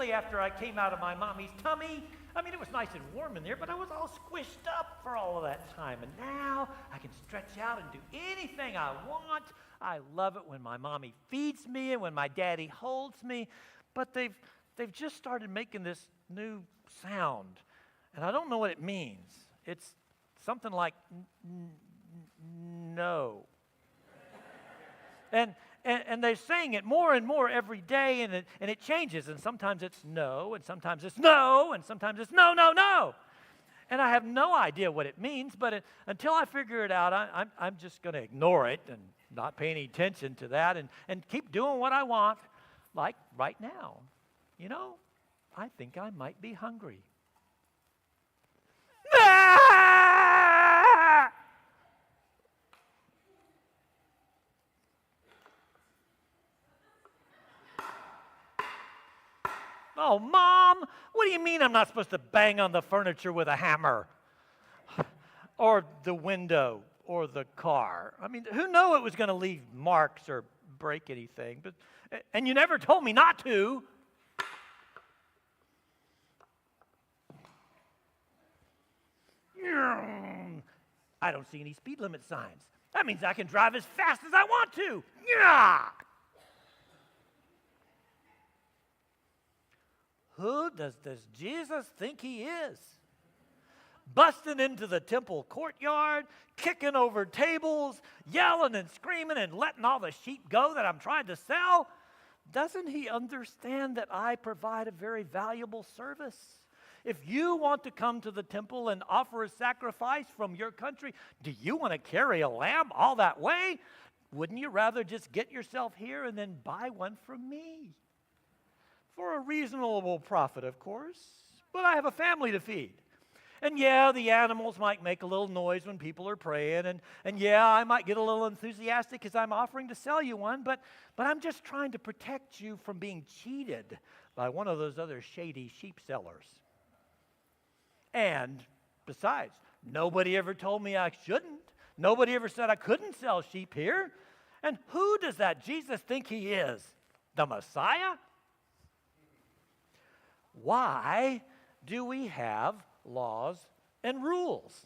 especially after I came out of my mommy's tummy. I mean, it was nice and warm in there, but I was all squished up for all of that time. And now I can stretch out and do anything I want. I love it when my mommy feeds me and when my daddy holds me. But they've just started making this new sound, and I don't know what it means. It's something like no. And they're saying it more and more every day, and it changes. And sometimes it's no, and sometimes it's no, and sometimes it's no, no, no. And I have no idea what it means, but until I figure it out, I'm just going to ignore it and not pay any attention to that and keep doing what I want, like right now. You know, I think I might be hungry. Oh, Mom, what do you mean I'm not supposed to bang on the furniture with a hammer? Or the window, or the car? I mean, who knew it was going to leave marks or break anything? And you never told me not to. I don't see any speed limit signs. That means I can drive as fast as I want to. Who does this Jesus think he is? Busting into the temple courtyard, kicking over tables, yelling and screaming and letting all the sheep go that I'm trying to sell? Doesn't he understand that I provide a very valuable service? If you want to come to the temple and offer a sacrifice from your country, do you want to carry a lamb all that way? Wouldn't you rather just get yourself here and then buy one from me? For a reasonable profit, of course, but I have a family to feed. And yeah, the animals might make a little noise when people are praying, and yeah, I might get a little enthusiastic because I'm offering to sell you one, but I'm just trying to protect you from being cheated by one of those other shady sheep sellers. And besides, nobody ever told me I shouldn't. Nobody ever said I couldn't sell sheep here. And who does that Jesus think he is? The Messiah? Why do we have laws and rules?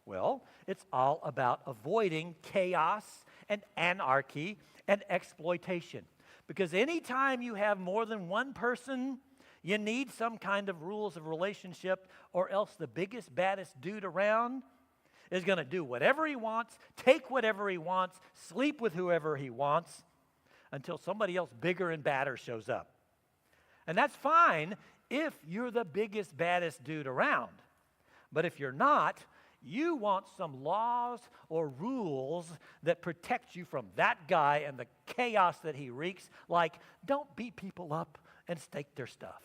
Well, it's all about avoiding chaos and anarchy and exploitation. Because anytime you have more than one person, you need some kind of rules of relationship, or else the biggest, baddest dude around is going to do whatever he wants, take whatever he wants, sleep with whoever he wants, until somebody else bigger and badder shows up. And that's fine if you're the biggest, baddest dude around. But if you're not, you want some laws or rules that protect you from that guy and the chaos that he wreaks, like don't beat people up and stake their stuff.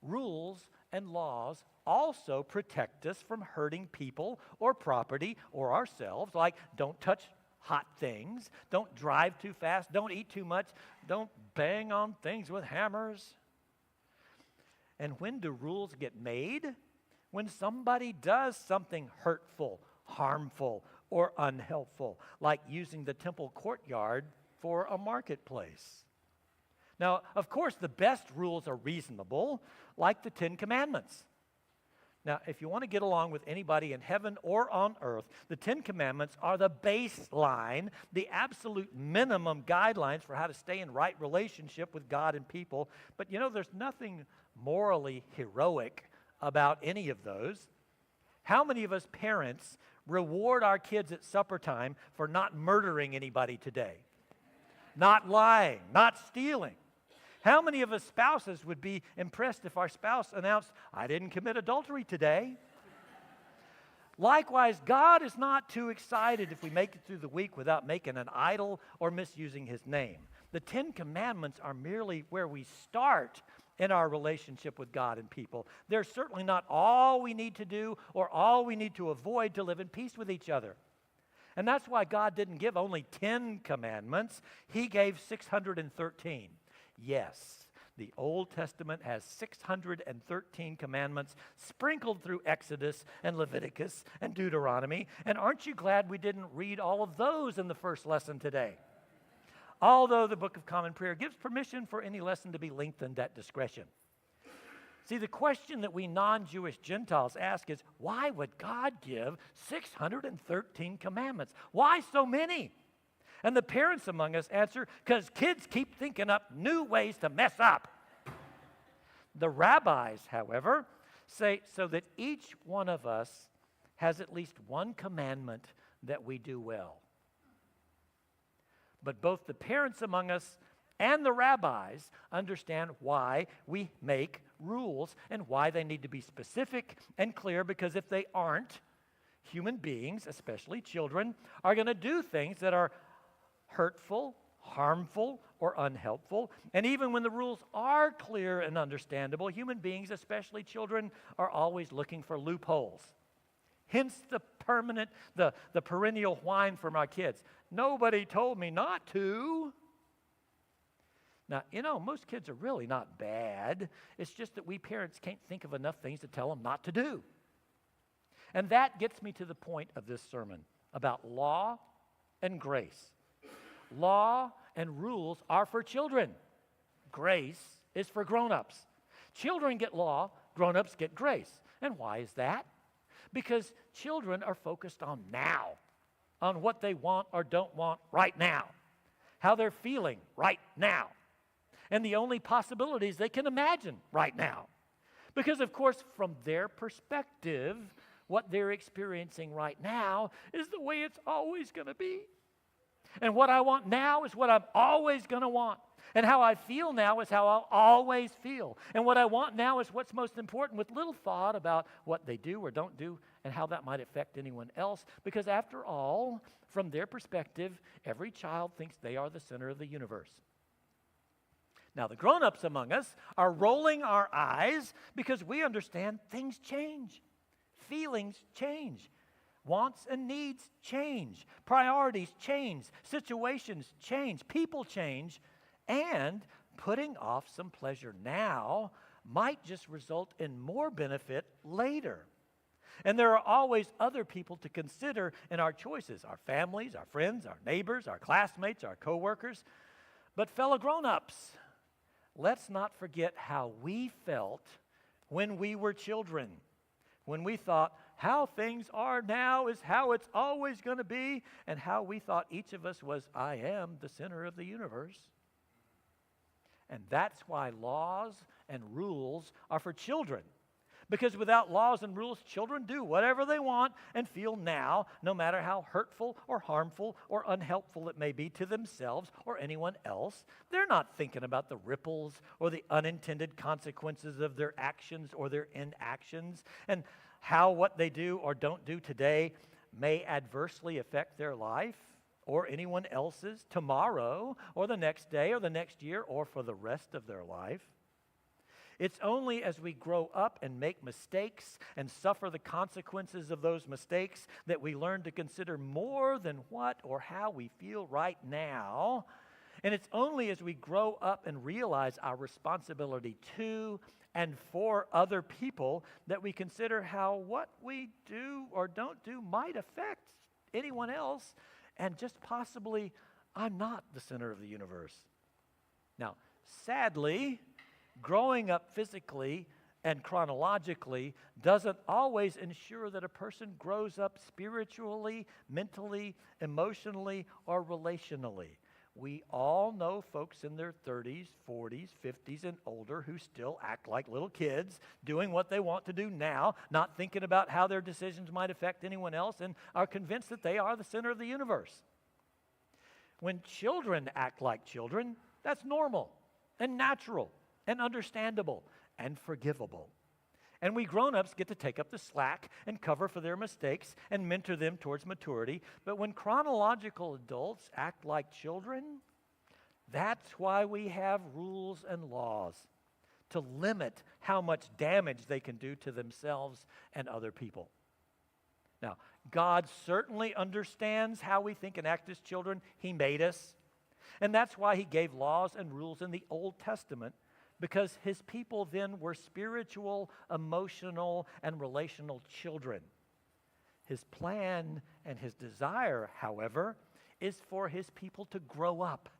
Rules and laws also protect us from hurting people or property or ourselves, like don't touch hot things, don't drive too fast, don't eat too much, don't bang on things with hammers. And when do rules get made? When somebody does something hurtful, harmful, or unhelpful, like using the temple courtyard for a marketplace. Now, of course, the best rules are reasonable, like the 10 Commandments. Now, if you want to get along with anybody in heaven or on earth, the 10 Commandments are the baseline, the absolute minimum guidelines for how to stay in right relationship with God and people. But you know, there's nothing morally heroic about any of those. How many of us parents reward our kids at supper time for not murdering anybody today? Not lying, not stealing. How many of us spouses would be impressed if our spouse announced, I didn't commit adultery today? Likewise, God is not too excited if we make it through the week without making an idol or misusing his name. The 10 Commandments are merely where we start in our relationship with God and people. They're certainly not all we need to do or all we need to avoid to live in peace with each other. And that's why God didn't give only 10 commandments. He gave 613. Yes, the Old Testament has 613 commandments sprinkled through Exodus and Leviticus and Deuteronomy. And aren't you glad we didn't read all of those in the first lesson today? although the Book of Common Prayer gives permission for any lesson to be lengthened at discretion. See, the question that we non-Jewish Gentiles ask is, why would God give 613 commandments? Why so many? And the parents among us answer, because kids keep thinking up new ways to mess up. The rabbis, however, say so that each one of us has at least one commandment that we do well. But both the parents among us and the rabbis understand why we make rules and why they need to be specific and clear, because if they aren't, human beings, especially children, are going to do things that are hurtful, harmful, or unhelpful. And even when the rules are clear and understandable, human beings, especially children, are always looking for loopholes. Hence the perennial whine from our kids. Nobody told me not to. Now, most kids are really not bad. It's just that we parents can't think of enough things to tell them not to do. And that gets me to the point of this sermon about law and grace. Law and rules are for children. Grace is for grown-ups. Children get law, grown-ups get grace. And why is that? Because children are focused on now, on what they want or don't want right now, how they're feeling right now, and the only possibilities they can imagine right now. Because, of course, from their perspective, what they're experiencing right now is the way it's always going to be. And what I want now is what I'm always going to want. And how I feel now is how I'll always feel. And what I want now is what's most important, with little thought about what they do or don't do and how that might affect anyone else. Because after all, from their perspective, every child thinks they are the center of the universe. Now, the grown-ups among us are rolling our eyes because we understand things change. Feelings change. Wants and needs change. Priorities change. Situations change. People change. And putting off some pleasure now might just result in more benefit later. And there are always other people to consider in our choices, our families, our friends, our neighbors, our classmates, our coworkers. But fellow grown-ups, let's not forget how we felt when we were children, when we thought how things are now is how it's always going to be, and how we thought each of us was, I am the center of the universe. And that's why laws and rules are for children. Because without laws and rules, children do whatever they want and feel now, no matter how hurtful or harmful or unhelpful it may be to themselves or anyone else. They're not thinking about the ripples or the unintended consequences of their actions or their inactions, and how what they do or don't do today may adversely affect their life or anyone else's tomorrow or the next day or the next year or for the rest of their life. It's only as we grow up and make mistakes and suffer the consequences of those mistakes that we learn to consider more than what or how we feel right now. And it's only as we grow up and realize our responsibility to and for other people that we consider how what we do or don't do might affect anyone else, and just possibly, I'm not the center of the universe. Now, sadly, growing up physically and chronologically doesn't always ensure that a person grows up spiritually, mentally, emotionally, or relationally. We all know folks in their 30s, 40s, 50s, and older who still act like little kids, doing what they want to do now, not thinking about how their decisions might affect anyone else, and are convinced that they are the center of the universe. When children act like children, that's normal and natural and understandable and forgivable. And we grown-ups get to take up the slack and cover for their mistakes and mentor them towards maturity. But when chronological adults act like children, that's why we have rules and laws to limit how much damage they can do to themselves and other people. Now, God certainly understands how we think and act as children. He made us. And that's why He gave laws and rules in the Old Testament, because His people then were spiritual, emotional, and relational children. His plan and His desire, however, is for His people to grow up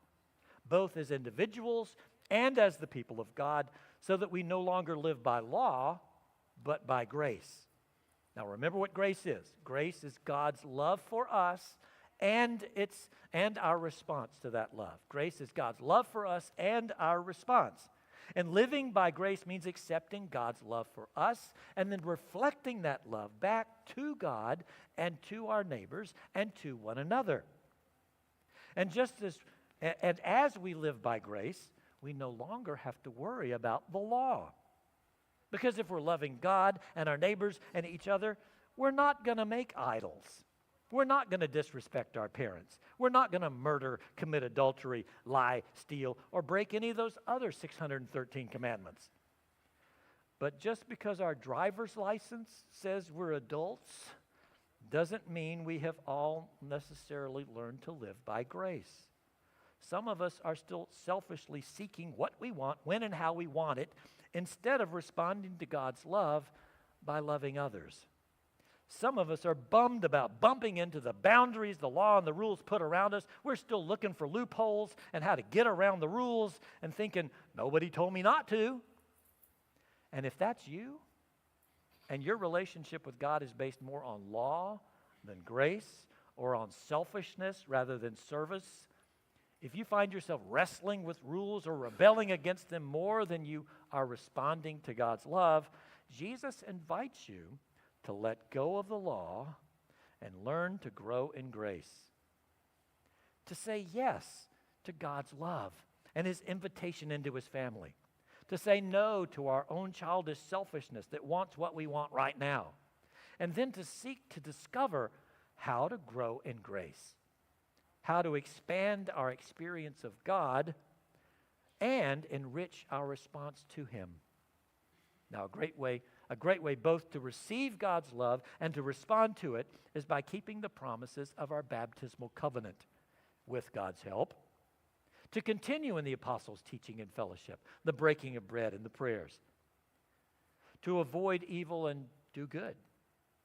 both as individuals and as the people of God, so that we no longer live by law, but by grace. Now remember what grace is. Grace is God's love for us and our response to that love. Grace is God's love for us and our response. And living by grace means accepting God's love for us and then reflecting that love back to God and to our neighbors and to one another. And as we live by grace, we no longer have to worry about the law. Because if we're loving God and our neighbors and each other, we're not going to make idols. We're not going to disrespect our parents. We're not going to murder, commit adultery, lie, steal, or break any of those other 613 commandments. But just because our driver's license says we're adults doesn't mean we have all necessarily learned to live by grace. Some of us are still selfishly seeking what we want, when and how we want it, instead of responding to God's love by loving others. Some of us are bummed about bumping into the boundaries the law and the rules put around us. We're still looking for loopholes and how to get around the rules and thinking, nobody told me not to. And if that's you, and your relationship with God is based more on law than grace, or on selfishness rather than service, if you find yourself wrestling with rules or rebelling against them more than you are responding to God's love, Jesus invites you to let go of the law and learn to grow in grace. To say yes to God's love and his invitation into his family. To say no to our own childish selfishness that wants what we want right now. And then to seek to discover how to grow in grace. How to expand our experience of God and enrich our response to him. Now, a great way both to receive God's love and to respond to it is by keeping the promises of our baptismal covenant with God's help, to continue in the apostles' teaching and fellowship, the breaking of bread and the prayers, to avoid evil and do good,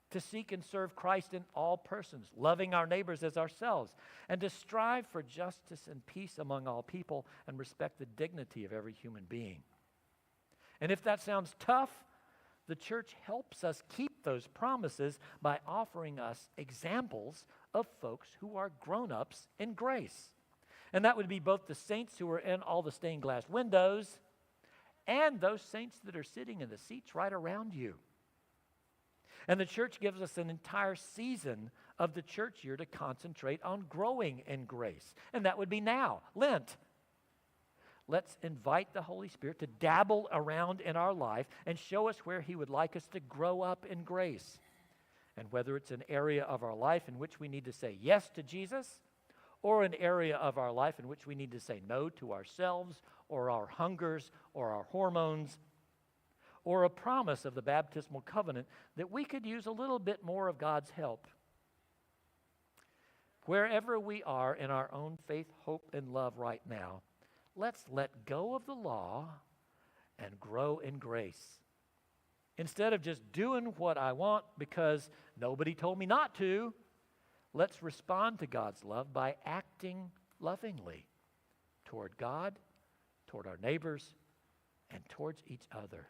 to seek and serve Christ in all persons, loving our neighbors as ourselves, and to strive for justice and peace among all people and respect the dignity of every human being. And if that sounds tough, the church helps us keep those promises by offering us examples of folks who are grown-ups in grace. And that would be both the saints who are in all the stained glass windows and those saints that are sitting in the seats right around you. And the church gives us an entire season of the church year to concentrate on growing in grace. And that would be now, Lent. Let's invite the Holy Spirit to dabble around in our life and show us where he would like us to grow up in grace. And whether it's an area of our life in which we need to say yes to Jesus, or an area of our life in which we need to say no to ourselves, or our hungers, or our hormones, or a promise of the baptismal covenant that we could use a little bit more of God's help. Wherever we are in our own faith, hope, and love right now, let's let go of the law and grow in grace. Instead of just doing what I want because nobody told me not to, let's respond to God's love by acting lovingly toward God, toward our neighbors, and towards each other.